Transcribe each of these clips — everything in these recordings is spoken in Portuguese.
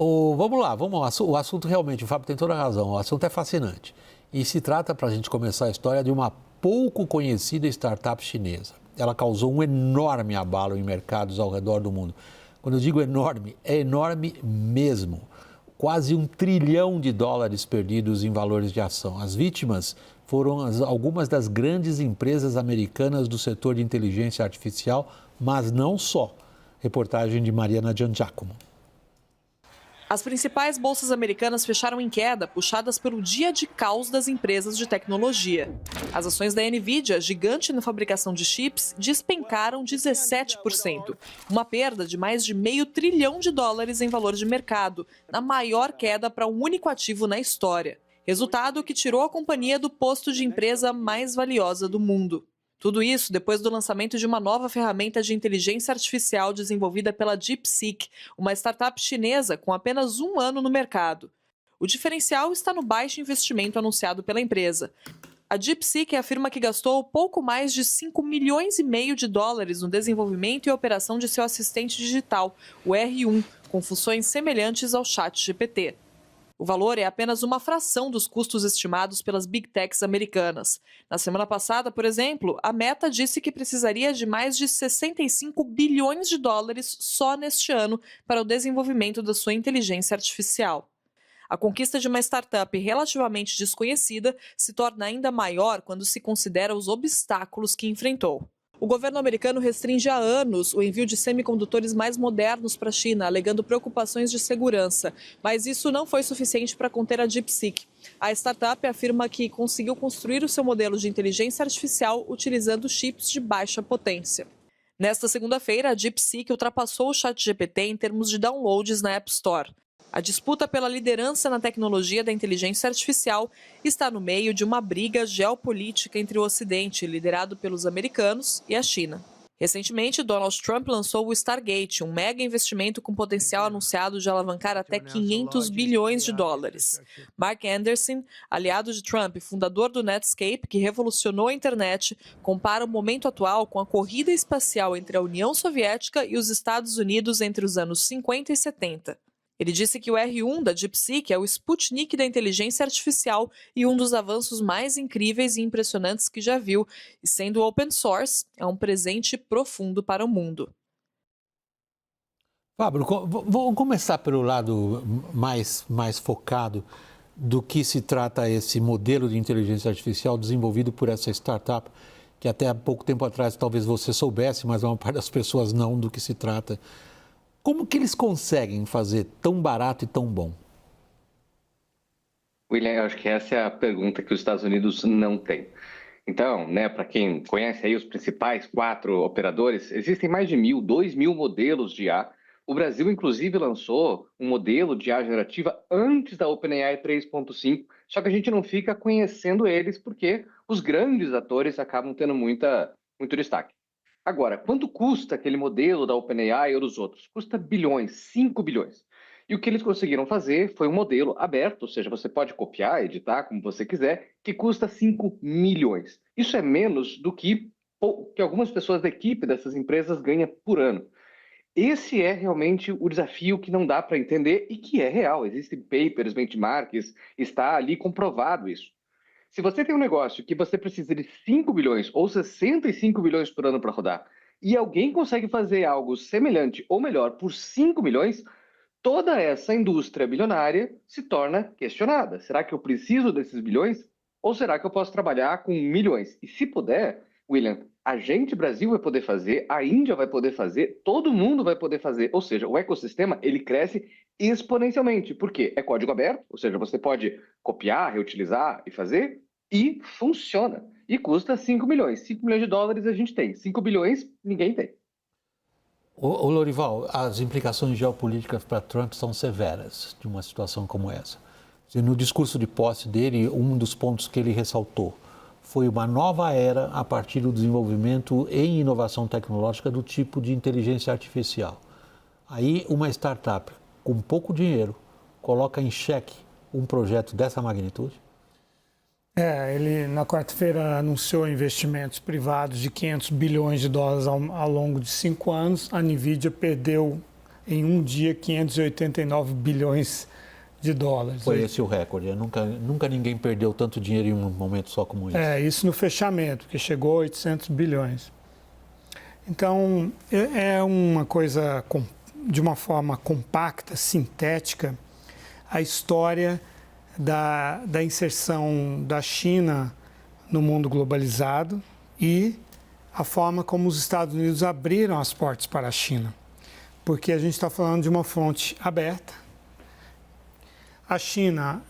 Vamos lá. O assunto realmente, o Fábio tem toda a razão, o assunto é fascinante. E se trata, para a gente começar a história, de uma pouco conhecida startup chinesa. Ela causou um enorme abalo em mercados ao redor do mundo. Quando eu digo enorme, é enorme mesmo. Quase $1 trilhão perdidos em valores de ação. As vítimas foram algumas das grandes empresas americanas do setor de inteligência artificial, mas não só. Reportagem de Mariana Giangiacomo. As principais bolsas americanas fecharam em queda, puxadas pelo dia de caos das empresas de tecnologia. As ações da Nvidia, gigante na fabricação de chips, despencaram 17%, uma perda de mais de $500 bilhão em valor de mercado, na maior queda para um único ativo na história. Resultado que tirou a companhia do posto de empresa mais valiosa do mundo. Tudo isso depois do lançamento de uma nova ferramenta de inteligência artificial desenvolvida pela DeepSeek, uma startup chinesa com apenas 1 ano no mercado. O diferencial está no baixo investimento anunciado pela empresa. A DeepSeek afirma que gastou pouco mais de $5,5 milhões no desenvolvimento e operação de seu assistente digital, o R1, com funções semelhantes ao ChatGPT. O valor é apenas uma fração dos custos estimados pelas Big Techs americanas. Na semana passada, por exemplo, a Meta disse que precisaria de mais de $65 bilhões só neste ano para o desenvolvimento da sua inteligência artificial. A conquista de uma startup relativamente desconhecida se torna ainda maior quando se considera os obstáculos que enfrentou. O governo americano restringe há anos o envio de semicondutores mais modernos para a China, alegando preocupações de segurança. Mas isso não foi suficiente para conter a DeepSeek. A startup afirma que conseguiu construir o seu modelo de inteligência artificial utilizando chips de baixa potência. Nesta segunda-feira, a DeepSeek ultrapassou o ChatGPT em termos de downloads na App Store. A disputa pela liderança na tecnologia da inteligência artificial está no meio de uma briga geopolítica entre o Ocidente, liderado pelos americanos, e a China. Recentemente, Donald Trump lançou o Stargate, um mega investimento com potencial anunciado de alavancar até $500 bilhões. Mark Anderson, aliado de Trump e fundador do Netscape, que revolucionou a internet, compara o momento atual com a corrida espacial entre a União Soviética e os Estados Unidos entre os anos 50 e 70. Ele disse que o R1 da DeepSeek é o Sputnik da inteligência artificial e um dos avanços mais incríveis e impressionantes que já viu, e sendo open source, é um presente profundo para o mundo. Fábio, vamos começar pelo lado mais focado do que se trata esse modelo de inteligência artificial desenvolvido por essa startup, que até há pouco tempo atrás talvez você soubesse, mas a maior parte das pessoas não do que se trata. Como que eles conseguem fazer tão barato e tão bom? William, eu acho que essa é a pergunta que os Estados Unidos não têm. Então, para quem conhece aí os principais 4 operadores, existem mais de 2.000 modelos de IA. O Brasil, inclusive, lançou um modelo de IA generativa antes da OpenAI 3.5, só que a gente não fica conhecendo eles porque os grandes atores acabam tendo muito destaque. Agora, quanto custa aquele modelo da OpenAI ou dos outros? Custa bilhões, 5 bilhões. E o que eles conseguiram fazer foi um modelo aberto, ou seja, você pode copiar, editar como você quiser, que custa 5 milhões. Isso é menos do que algumas pessoas da equipe dessas empresas ganham por ano. Esse é realmente o desafio que não dá para entender e que é real. Existem papers, benchmarks, está ali comprovado isso. Se você tem um negócio que você precisa de 5 bilhões ou 65 bilhões por ano para rodar, e alguém consegue fazer algo semelhante ou melhor por 5 milhões, toda essa indústria bilionária se torna questionada. Será que eu preciso desses bilhões? Ou será que eu posso trabalhar com milhões? E se puder, William, a gente, Brasil, vai poder fazer, a Índia vai poder fazer, todo mundo vai poder fazer. Ou seja, o ecossistema, ele cresce exponencialmente. Por quê? É código aberto, ou seja, você pode copiar, reutilizar e fazer, e funciona. E custa 5 milhões. 5 milhões de dólares a gente tem. 5 bilhões, ninguém tem. Ô Lorival, as implicações geopolíticas para Trump são severas de uma situação como essa. No discurso de posse dele, um dos pontos que ele ressaltou foi uma nova era a partir do desenvolvimento em inovação tecnológica do tipo de inteligência artificial. Aí uma startup com pouco dinheiro coloca em xeque um projeto dessa magnitude? Ele na quarta-feira anunciou investimentos privados de $500 bilhões ao longo de 5 anos. A Nvidia perdeu em um dia 589 bilhões de dólares. Foi esse o recorde. Nunca ninguém perdeu tanto dinheiro em um momento só como esse. Isso no fechamento, que chegou a 800 bilhões. Então, é uma coisa, de uma forma compacta, sintética, a história da inserção da China no mundo globalizado e a forma como os Estados Unidos abriram as portas para a China. Porque a gente está falando de uma fronte aberta. A China,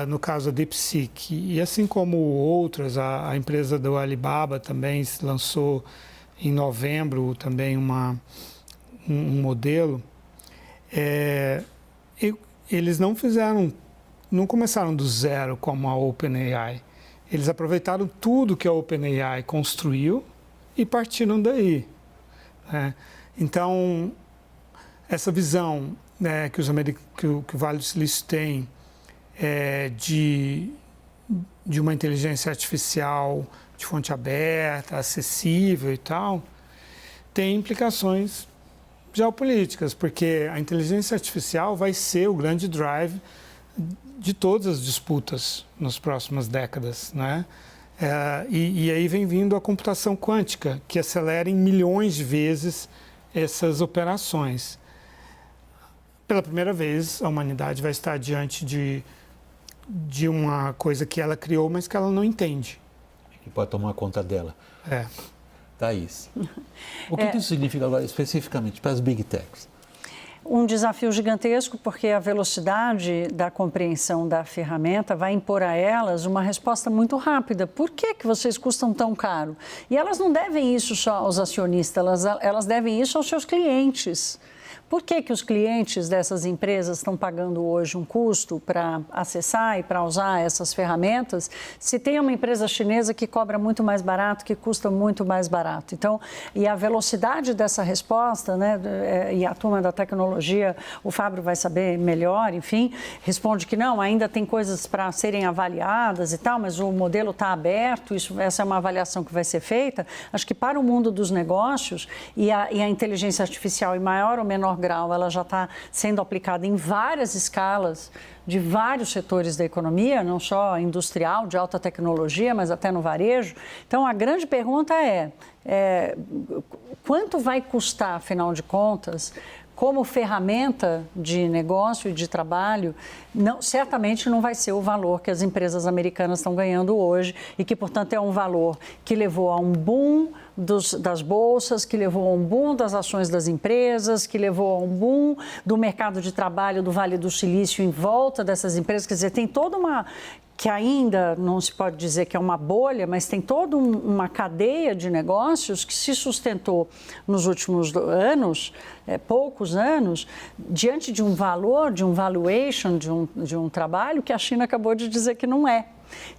no caso da DeepSeek, e assim como outras, a empresa do Alibaba também lançou em novembro também um modelo, eles não começaram do zero como a OpenAI. Eles aproveitaram tudo que a OpenAI construiu e partiram daí, né? Então, essa visão, né, que o Vale do Silício tem de uma inteligência artificial de fonte aberta, acessível e tal, tem implicações geopolíticas, porque a inteligência artificial vai ser o grande drive de todas as disputas nas próximas décadas, né? E aí vem vindo a computação quântica, que acelera em milhões de vezes essas operações. Pela primeira vez, a humanidade vai estar diante de uma coisa que ela criou, mas que ela não entende. Que pode tomar conta dela. Thaís, o que isso significa agora especificamente para as Big Techs? Um desafio gigantesco, porque a velocidade da compreensão da ferramenta vai impor a elas uma resposta muito rápida. Por que vocês custam tão caro? E elas não devem isso só aos acionistas, elas devem isso aos seus clientes. Por que os clientes dessas empresas estão pagando hoje um custo para acessar e para usar essas ferramentas, se tem uma empresa chinesa que cobra muito mais barato, que custa muito mais barato? Então, e a velocidade dessa resposta, né, e a turma da tecnologia, o Fábio vai saber melhor, enfim, responde que não, ainda tem coisas para serem avaliadas e tal, mas o modelo está aberto, essa é uma avaliação que vai ser feita. Acho que para o mundo dos negócios e a inteligência artificial, em maior ou menor grau, ela já está sendo aplicada em várias escalas de vários setores da economia, não só industrial, de alta tecnologia, mas até no varejo. Então, a grande pergunta quanto vai custar, afinal de contas, como ferramenta de negócio e de trabalho, certamente não vai ser o valor que as empresas americanas estão ganhando hoje e que, portanto, é um valor que levou a um boom das bolsas, que levou a um boom das ações das empresas, que levou a um boom do mercado de trabalho do Vale do Silício em volta dessas empresas. Quer dizer, tem toda uma... que ainda não se pode dizer que é uma bolha, mas tem toda uma cadeia de negócios que se sustentou nos últimos anos, poucos anos, diante de um valor, de um valuation, de um trabalho que a China acabou de dizer que não é.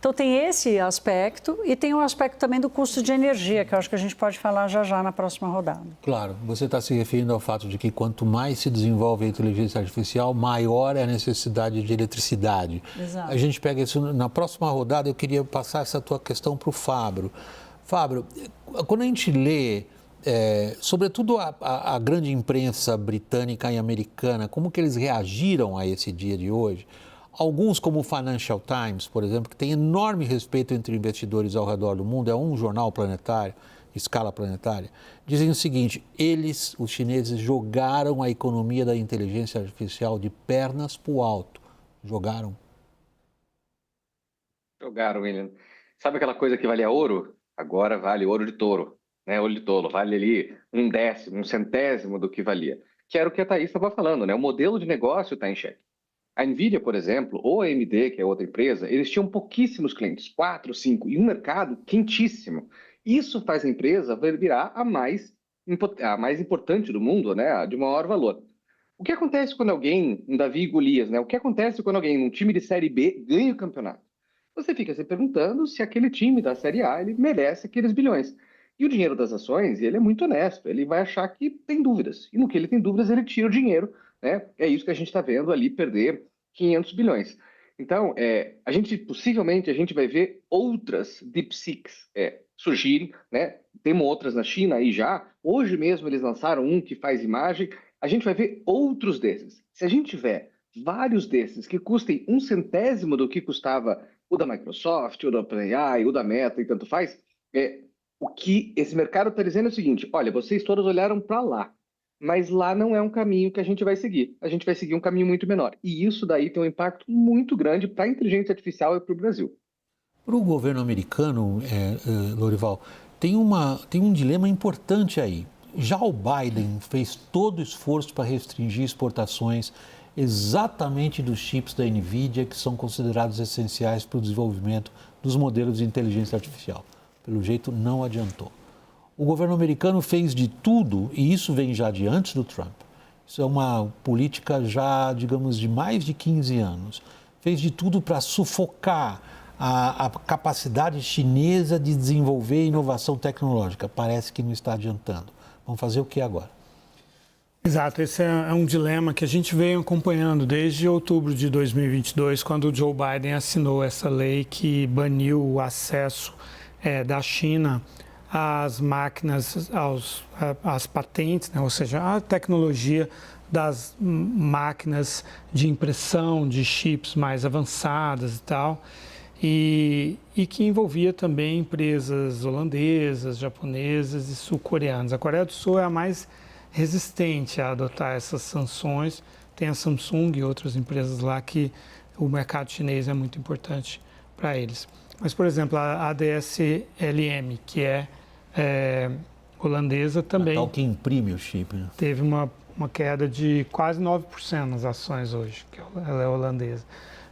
Então, tem esse aspecto e tem o aspecto também do custo de energia, que eu acho que a gente pode falar já na próxima rodada. Claro, você está se referindo ao fato de que quanto mais se desenvolve a inteligência artificial, maior é a necessidade de eletricidade. Exato. A gente pega isso na próxima rodada. Eu queria passar essa tua questão para o Fábio. Fábio, quando a gente lê, sobretudo a grande imprensa britânica e americana, como que eles reagiram a esse dia de hoje? Alguns, como o Financial Times, por exemplo, que tem enorme respeito entre investidores ao redor do mundo, é um jornal planetário, escala planetária, dizem o seguinte: os chineses, jogaram a economia da inteligência artificial de pernas para o alto. Jogaram, William. Sabe aquela coisa que valia ouro? Agora vale ouro de touro, né? Ouro de tolo, vale ali 1/10, 1/100 do que valia. Que era o que a Thaís estava falando, né? O modelo de negócio está em xeque. A NVIDIA, por exemplo, ou a AMD, que é outra empresa, eles tinham pouquíssimos clientes, 4, 5, e um mercado quentíssimo. Isso faz a empresa virar a mais importante do mundo, né? De maior valor. O que acontece quando alguém, um Davi e Golias, né? O que acontece quando alguém, num time de Série B, ganha o campeonato? Você fica se perguntando se aquele time da Série A ele merece aqueles bilhões. E o dinheiro das ações, ele é muito honesto, ele vai achar que tem dúvidas. E no que ele tem dúvidas, ele tira o dinheiro, né? É isso que a gente está vendo ali perder 500 bilhões. Então, possivelmente a gente vai ver outras DeepSeeks surgirem, né? Temos outras na China aí já. Hoje mesmo eles lançaram um que faz imagem. a gente vai ver outros desses. Se a gente tiver vários desses que custem 1/100º do que custava o da Microsoft, o da OpenAI, o da Meta e tanto faz, o que esse mercado está dizendo é o seguinte: olha, vocês todos olharam para lá, mas lá não é um caminho que a gente vai seguir. A gente vai seguir um caminho muito menor. E isso daí tem um impacto muito grande para a inteligência artificial e para o Brasil. Para o governo americano, Lorival, tem um dilema importante aí. Já o Biden fez todo o esforço para restringir exportações exatamente dos chips da NVIDIA, que são considerados essenciais para o desenvolvimento dos modelos de inteligência artificial. Pelo jeito, não adiantou. O governo americano fez de tudo, e isso vem já de antes do Trump. Isso é uma política já, digamos, de mais de 15 anos. Fez de tudo para sufocar a capacidade chinesa de desenvolver inovação tecnológica. Parece que não está adiantando. Vamos fazer o que agora? Exato, esse é um dilema que a gente veio acompanhando desde outubro de 2022, quando o Joe Biden assinou essa lei que baniu o acesso da China às máquinas, às patentes, né? Ou seja, a tecnologia das máquinas de impressão de chips mais avançadas e tal, e que envolvia também empresas holandesas, japonesas e sul-coreanas. A Coreia do Sul é a mais resistente a adotar essas sanções. Tem a Samsung e outras empresas lá que o mercado chinês é muito importante para eles. Mas, por exemplo, a ADSLM, que é holandesa também. A tal que imprime o chip, né? Teve uma queda de quase 9% nas ações hoje, que ela é holandesa.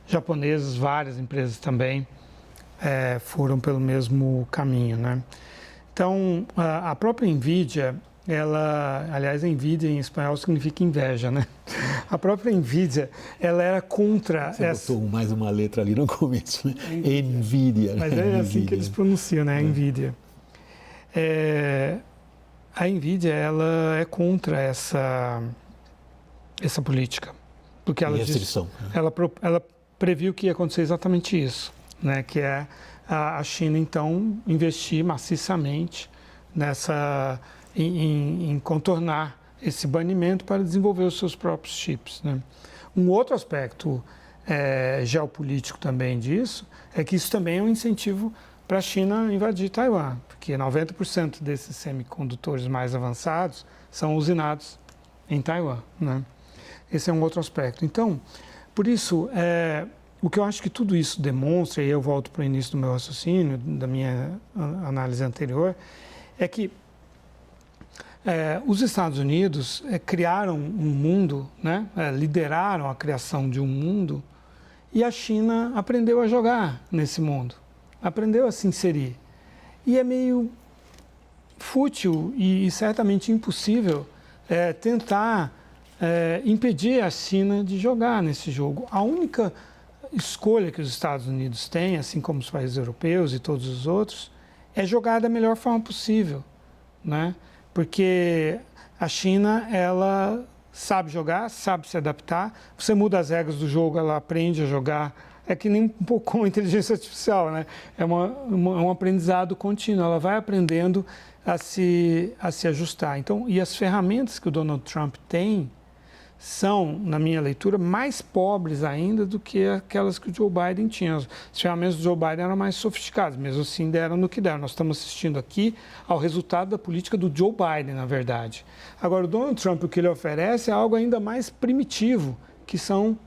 Japoneses, várias empresas também foram pelo mesmo caminho, né? Então, a própria NVIDIA, aliás, NVIDIA em espanhol significa inveja, né? A própria NVIDIA, ela era contra Você botou mais uma letra ali no começo, né? NVIDIA. Mas é assim que eles pronunciam, né? NVIDIA. A NVIDIA, ela é contra essa política, porque ela restrição. Ela previu que ia acontecer exatamente isso, né? Que é a China, então, investir maciçamente em contornar esse banimento para desenvolver os seus próprios chips, né? Um outro aspecto geopolítico também disso é que isso também é um incentivo para a China invadir Taiwan, porque 90% desses semicondutores mais avançados são usinados em Taiwan, né? Esse é um outro aspecto. Então, por isso, o que eu acho que tudo isso demonstra, e eu volto para o início do meu raciocínio, da minha análise anterior, é que os Estados Unidos criaram um mundo, né? Lideraram a criação de um mundo, e a China aprendeu a jogar nesse mundo, aprendeu a se inserir. E é meio fútil e certamente impossível tentar impedir a China de jogar nesse jogo. A única escolha que os Estados Unidos têm, assim como os países europeus e todos os outros, é jogar da melhor forma possível, né? Porque a China, ela sabe jogar, sabe se adaptar. Você muda as regras do jogo, ela aprende a jogar. É que nem um pouco com a inteligência artificial, né? É um aprendizado contínuo. Ela vai aprendendo a se ajustar. Então, e as ferramentas que o Donald Trump tem são, na minha leitura, mais pobres ainda do que aquelas que o Joe Biden tinha. As ferramentas do Joe Biden eram mais sofisticadas, mesmo assim deram no que deram. Nós estamos assistindo aqui ao resultado da política do Joe Biden, na verdade. Agora, o Donald Trump, o que ele oferece é algo ainda mais primitivo, que são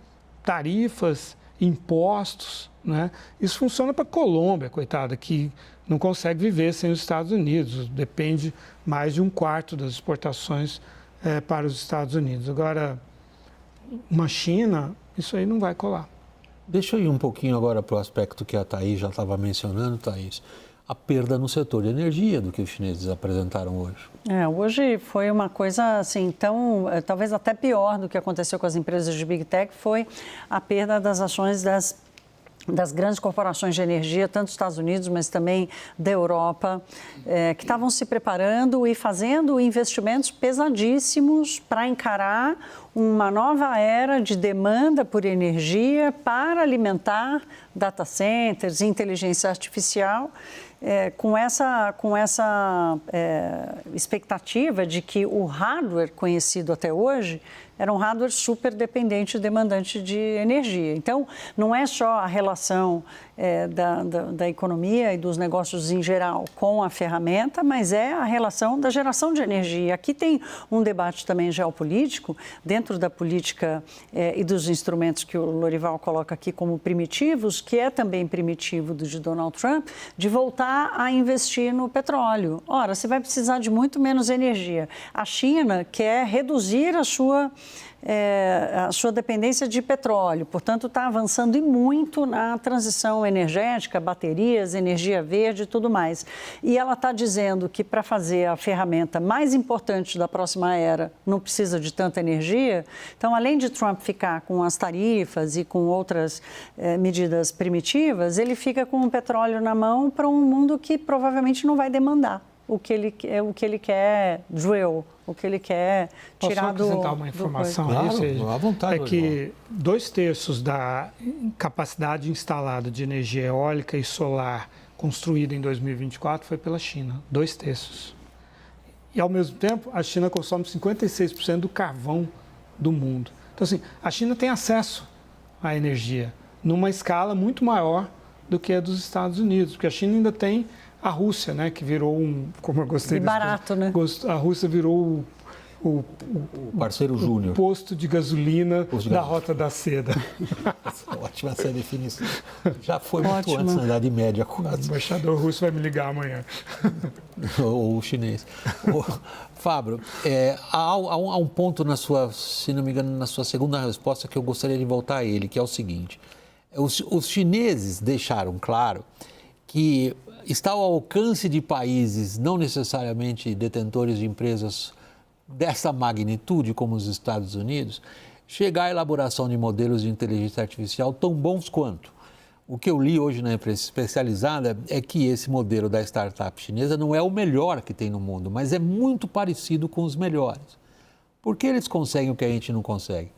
tarifas, impostos, né? Isso funciona para a Colômbia, coitada, que não consegue viver sem os Estados Unidos, depende mais de 1/4 das exportações para os Estados Unidos. Agora, uma China, isso aí não vai colar. Deixa eu ir um pouquinho agora para o aspecto que a Thaís já estava mencionando, Thaís. A perda no setor de energia do que os chineses apresentaram hoje. Hoje foi uma coisa assim, talvez até pior do que aconteceu com as empresas de Big Tech, foi a perda das ações das grandes corporações de energia, tanto dos Estados Unidos, mas também da Europa, que estavam se preparando e fazendo investimentos pesadíssimos para encarar uma nova era de demanda por energia para alimentar data centers, inteligência artificial, com essa expectativa de que o hardware conhecido até hoje era um hardware super dependente e demandante de energia. Então, não é só a relação da economia e dos negócios em geral com a ferramenta, mas é a relação da geração de energia. Aqui tem um debate também geopolítico, dentro da política e dos instrumentos que o Lorival coloca aqui como primitivos, que é também primitivo de Donald Trump, de voltar a investir no petróleo. Ora, você vai precisar de muito menos energia. A China quer reduzir a sua dependência de petróleo, portanto, está avançando e muito na transição energética, baterias, energia verde e tudo mais. E ela está dizendo que para fazer a ferramenta mais importante da próxima era não precisa de tanta energia. Então, além de Trump ficar com as tarifas e com outras medidas primitivas, ele fica com o petróleo na mão para um mundo que provavelmente não vai demandar o que ele quer drill, o que ele quer tirar do... Posso acrescentar uma informação aí? Claro, à vontade, é que 2/3 da capacidade instalada de energia eólica e solar construída em 2024 foi pela China, 2/3. E, ao mesmo tempo, a China consome 56% do carvão do mundo. Então, assim, a China tem acesso à energia numa escala muito maior do que a dos Estados Unidos, porque a China ainda tem a Rússia, né, que virou como eu gostei de barato, né? A Rússia virou o parceiro júnior. O posto de gasolina da Rota da Seda. Ótima essa definição. Já foi muito antes da Idade Média, quase. O embaixador russo vai me ligar amanhã. Ou o chinês. Fábio, há um ponto se não me engano, na sua segunda resposta que eu gostaria de voltar a ele, que é o seguinte. Os chineses deixaram claro que está ao alcance de países não necessariamente detentores de empresas dessa magnitude como os Estados Unidos, chegar à elaboração de modelos de inteligência artificial tão bons quanto. O que eu li hoje na imprensa especializada é que esse modelo da startup chinesa não é o melhor que tem no mundo, mas é muito parecido com os melhores. Por que eles conseguem o que a gente não consegue?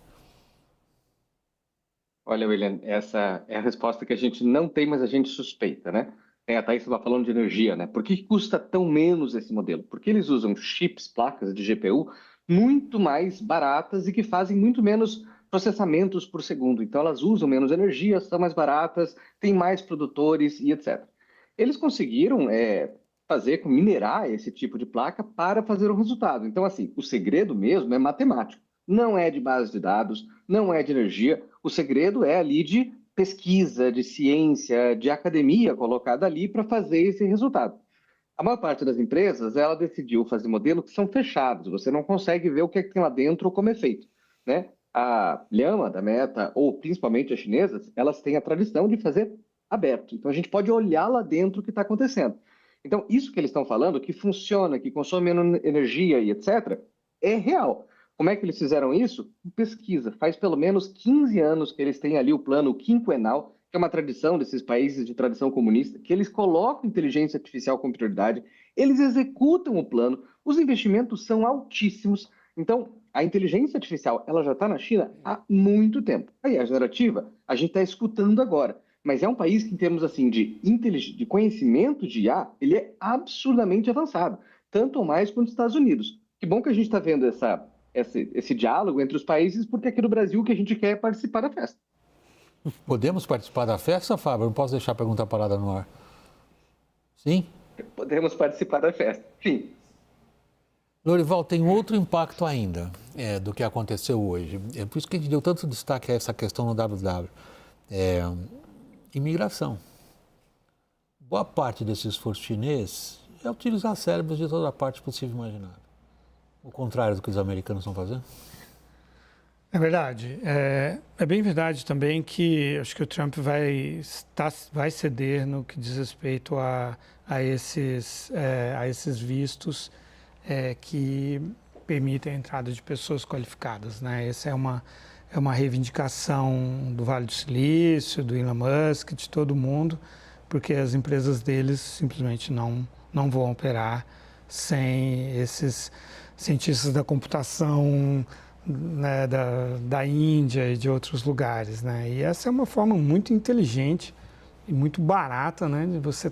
Olha, William, essa é a resposta que a gente não tem, mas a gente suspeita, né? A Thaís estava falando de energia, né? Por que custa tão menos esse modelo? Porque eles usam chips, placas de GPU, muito mais baratas e que fazem muito menos processamentos por segundo. Então, elas usam menos energia, são mais baratas, têm mais produtores e etc. Eles conseguiram minerar esse tipo de placa para fazer o resultado. Então, assim, o segredo mesmo é matemático. Não é de base de dados, não é de energia. O segredo é ali de pesquisa, de ciência, de academia colocada ali para fazer esse resultado. A maior parte das empresas, ela decidiu fazer modelos que são fechados, você não consegue ver o que é que tem lá dentro ou como é feito, né? A Llama da Meta, ou principalmente as chinesas, elas têm a tradição de fazer aberto. Então, a gente pode olhar lá dentro o que está acontecendo. Então, isso que eles estão falando, que funciona, que consome menos energia e etc., é real. Como é que eles fizeram isso? Pesquisa. Faz pelo menos 15 anos que eles têm ali o plano quinquenal, que é uma tradição desses países de tradição comunista, que eles colocam inteligência artificial como prioridade, eles executam o plano, os investimentos são altíssimos. Então, a inteligência artificial, ela já está na China há muito tempo. Aí, a generativa, a gente está escutando agora. Mas é um país que, em termos assim, de conhecimento de IA, ele é absurdamente avançado, tanto ou mais quanto os Estados Unidos. Que bom que a gente está vendo esse diálogo entre os países, porque aqui no Brasil o que a gente quer é participar da festa. Podemos participar da festa, Fábio? Eu não posso deixar a pergunta parada no ar. Sim? Podemos participar da festa, sim. Lorival, tem outro impacto ainda do que aconteceu hoje. É por isso que a gente deu tanto destaque a essa questão no WW. Imigração. Boa parte desse esforço chinês é utilizar cérebros de toda parte possível e imaginável. O contrário do que os americanos estão fazendo? É verdade. É bem verdade também que acho que o Trump vai ceder no que diz respeito a esses vistos que permitem a entrada de pessoas qualificadas, né? Essa é uma reivindicação do Vale do Silício, do Elon Musk, de todo mundo, porque as empresas deles simplesmente não vão operar sem esses cientistas da computação né, da Índia e de outros lugares, né? E essa é uma forma muito inteligente e muito barata, né, de você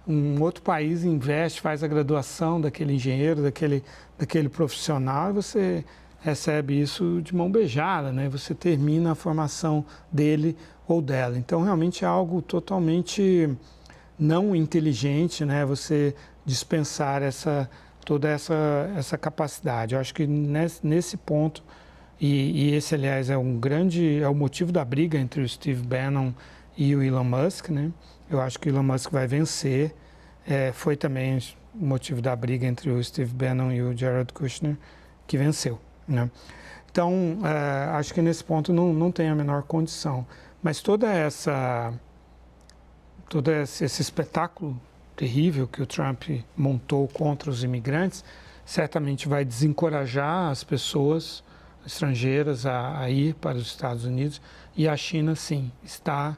um outro país investe, faz a graduação daquele engenheiro, daquele profissional, e você recebe isso de mão beijada, né? Você termina a formação dele ou dela. Então, realmente é algo totalmente não inteligente, né? Você dispensar toda essa capacidade. Eu acho que nesse ponto, e esse, aliás, é o motivo da briga entre o Steve Bannon e o Elon Musk, né? Eu acho que o Elon Musk vai vencer. Foi também o motivo da briga entre o Steve Bannon e o Jared Kushner, que venceu, né? Então, acho que nesse ponto não tem a menor condição. Mas todo esse espetáculo terrível que o Trump montou contra os imigrantes certamente vai desencorajar as pessoas estrangeiras a ir para os Estados Unidos, e a China, sim, está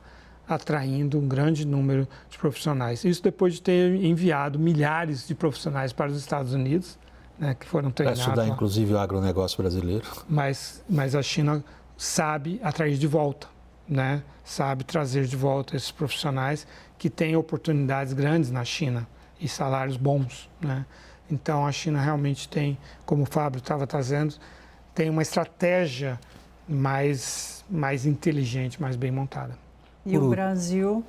atraindo um grande número de profissionais. Isso depois de ter enviado milhares de profissionais para os Estados Unidos, né, que foram treinados para estudar, lá. inclusive, o agronegócio brasileiro. Mas a China sabe atrair de volta, né? Sabe trazer de volta esses profissionais que têm oportunidades grandes na China e salários bons, né? Então, a China realmente tem, como o Fábio estava trazendo, tem uma estratégia mais inteligente, mais bem montada. E o Brasil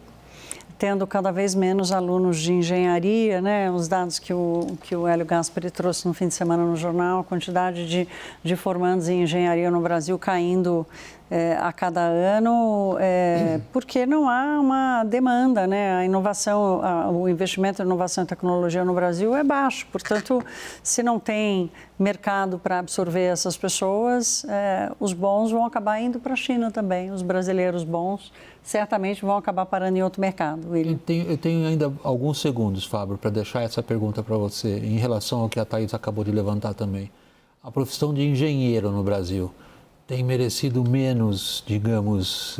tendo cada vez menos alunos de engenharia, né? Os dados que o Hélio Gaspari trouxe no fim de semana no jornal, a quantidade de formandos em engenharia no Brasil caindo a cada ano, porque não há uma demanda, né? A inovação, o investimento em inovação e tecnologia no Brasil é baixo, portanto, se não tem mercado para absorver essas pessoas, os bons vão acabar indo para a China também, os brasileiros bons certamente vão acabar parando em outro mercado. Eu tenho ainda alguns segundos, Fábio, para deixar essa pergunta para você, em relação ao que a Thaís acabou de levantar também. A profissão de engenheiro no Brasil tem merecido menos, digamos,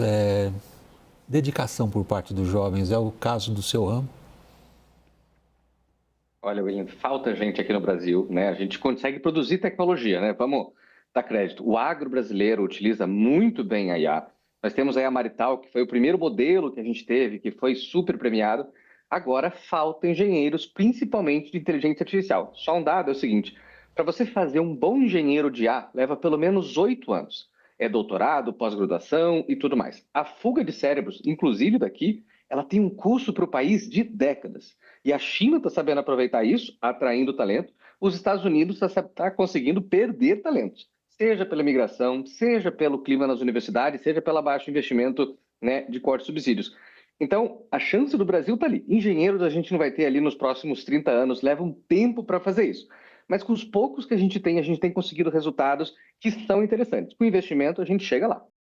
dedicação por parte dos jovens? É o caso do seu ramo? Olha, William, falta gente aqui no Brasil, né? A gente consegue produzir tecnologia, né? Vamos dar crédito. O agro brasileiro utiliza muito bem a IA. Nós temos aí a Marital, que foi o primeiro modelo que a gente teve, que foi super premiado. Agora falta engenheiros, principalmente de inteligência artificial. Só um dado é o seguinte, para você fazer um bom engenheiro de IA, leva pelo menos 8 anos. É doutorado, pós-graduação e tudo mais. A fuga de cérebros, inclusive daqui, ela tem um custo para o país de décadas. E a China está sabendo aproveitar isso, atraindo talento. Os Estados Unidos está conseguindo perder talentos, seja pela imigração, seja pelo clima nas universidades, seja pelo baixo investimento, né, de cortes de subsídios. Então, a chance do Brasil está ali. Engenheiros a gente não vai ter ali nos próximos 30 anos, leva um tempo para fazer isso. Mas com os poucos que a gente tem conseguido resultados que são interessantes. Com investimento, a gente chega lá.